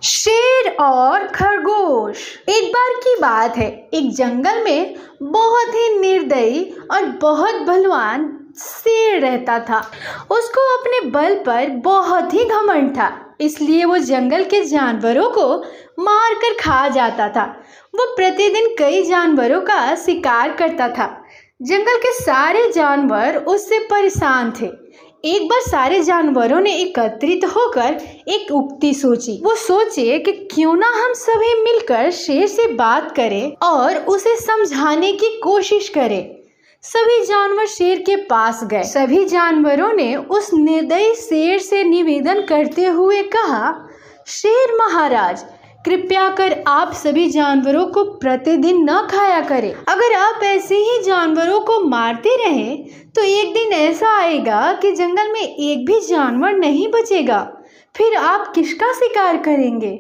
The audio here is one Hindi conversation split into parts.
शेर और खरगोश। एक बार की बात है, एक जंगल में बहुत ही निर्दयी और बहुत बलवान शेर रहता था। उसको अपने बल पर बहुत ही घमंड था, इसलिए वो जंगल के जानवरों को मार कर खा जाता था। वो प्रतिदिन कई जानवरों का शिकार करता था। जंगल के सारे जानवर उससे परेशान थे। एक बार सारे जानवरों ने एकत्रित होकर एक उक्ति सोची। वो सोचे कि क्यों ना हम सभी मिलकर शेर से बात करें और उसे समझाने की कोशिश करें। सभी जानवर शेर के पास गए। सभी जानवरों ने उस निर्दयी शेर से निवेदन करते हुए कहा, शेर महाराज, कृपया कर आप सभी जानवरों को प्रतिदिन न खाया करें। अगर आप ऐसे ही जानवरों को मारते रहें तो एक दिन ऐसा आएगा कि जंगल में एक भी जानवर नहीं बचेगा। फिर आप किसका शिकार करेंगे?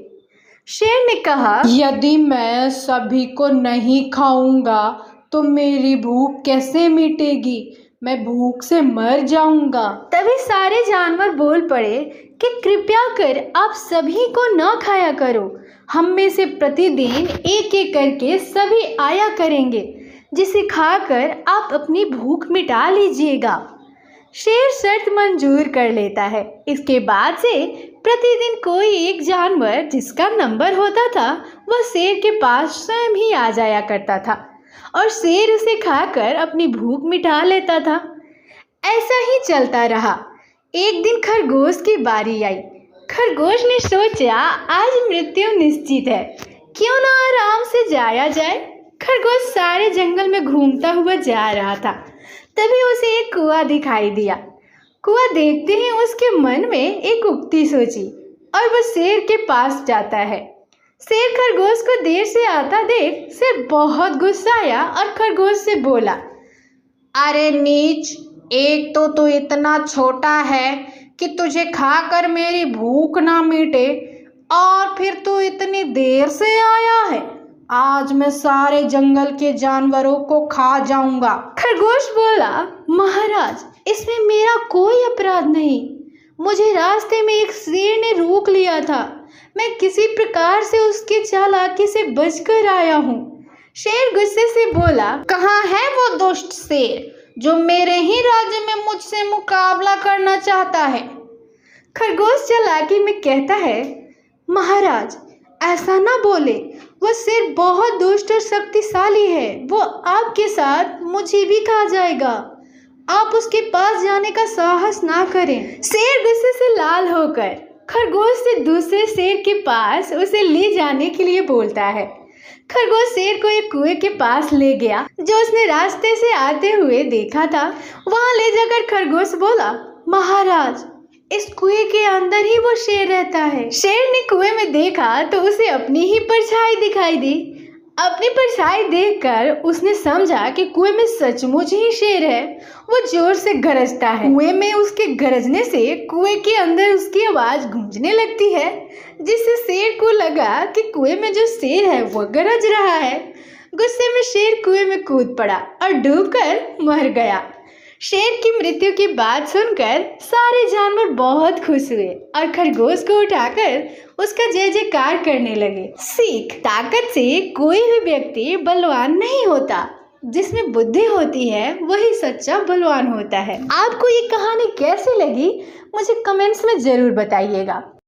शेर ने कहा, यदि मैं सभी को नहीं खाऊंगा तो मेरी भूख कैसे मिटेगी? मैं भूख से मर जाऊंगा। तभी सारे जानवर बोल पड़े कि कृपया कर आप सभी को न खाया करो। हम में से प्रतिदिन एक एक करके सभी आया करेंगे, जिसे खाकर आप अपनी भूख मिटा लीजिएगा। शेर शर्त मंजूर कर लेता है। इसके बाद से प्रतिदिन कोई एक जानवर जिसका नंबर होता था वह शेर के पास स्वयं ही आ जाया करता था और शेर उसे खाकर अपनी भूख मिटा लेता था। ऐसा ही चलता रहा। एक दिन खरगोश की बारी आई। खरगोश ने सोचा, आज मृत्यु निश्चित है, क्यों ना आराम से जाया जाए। खरगोश सारे जंगल में घूमता हुआ जा रहा था। तभी उसे एक कुआं दिखाई दिया। कुआं देखते ही उसके मन में एक उक्ति सोची और वह शेर के पास जाता है। शेर खरगोश को देर से आता देख शेर बहुत गुस्साया और खरगोश से बोला, अरे नीच, एक तो तू इतना छोटा है कि तुझे खाकर मेरी भूख ना मिटे और फिर तू इतनी देर से आया है। आज मैं सारे जंगल के जानवरों को खा जाऊंगा। खरगोश बोला, महाराज, इसमें मेरा कोई अपराध नहीं। मुझे रास्ते में एक शेर ने रोक लिया था। मैं किसी प्रकार से उसके चालाकी से बचकर आया हूँ। शेर गुस्से से बोला, कहाँ है वो दुष्ट शेर जो मेरे ही राज्य में मुझसे मुकाबला करना चाहता है? खरगोश चालाकी में कहता है, महाराज, ऐसा ना बोले। वह शेर बहुत दुष्ट और शक्तिशाली है। वो आपके साथ मुझे भी खा जाएगा। आप उसके पास जाने का साहस ना करें। शेर गुस्से से लाल होकर खरगोश से दूसरे शेर के पास उसे ले जाने के लिए बोलता है। खरगोश शेर को एक कुएं के पास ले गया जो उसने रास्ते से आते हुए देखा था। वहां ले जाकर खरगोश बोला, महाराज, इस कुएं के अंदर ही वो शेर रहता है। शेर ने कुएं में देखा तो उसे अपनी ही परछाई दिखाई दी। अपनी परछाई देखकर उसने समझा कि कुएं में सचमुच ही शेर है। वो जोर से गरजता है। कुएं में उसके गरजने से कुएं के अंदर उसकी आवाज गूंजने लगती है, जिससे शेर को लगा कि कुएं में जो शेर है वो गरज रहा है। गुस्से में शेर कुएं में कूद पड़ा और डूबकर मर गया। शेर की मृत्यु की बात सुनकर सारे जानवर बहुत खुश हुए और खरगोश को उठाकर उसका जय जयकार करने लगे। सीख, ताकत से कोई भी व्यक्ति बलवान नहीं होता। जिसमें बुद्धि होती है वही सच्चा बलवान होता है। आपको ये कहानी कैसी लगी मुझे कमेंट्स में जरूर बताइएगा।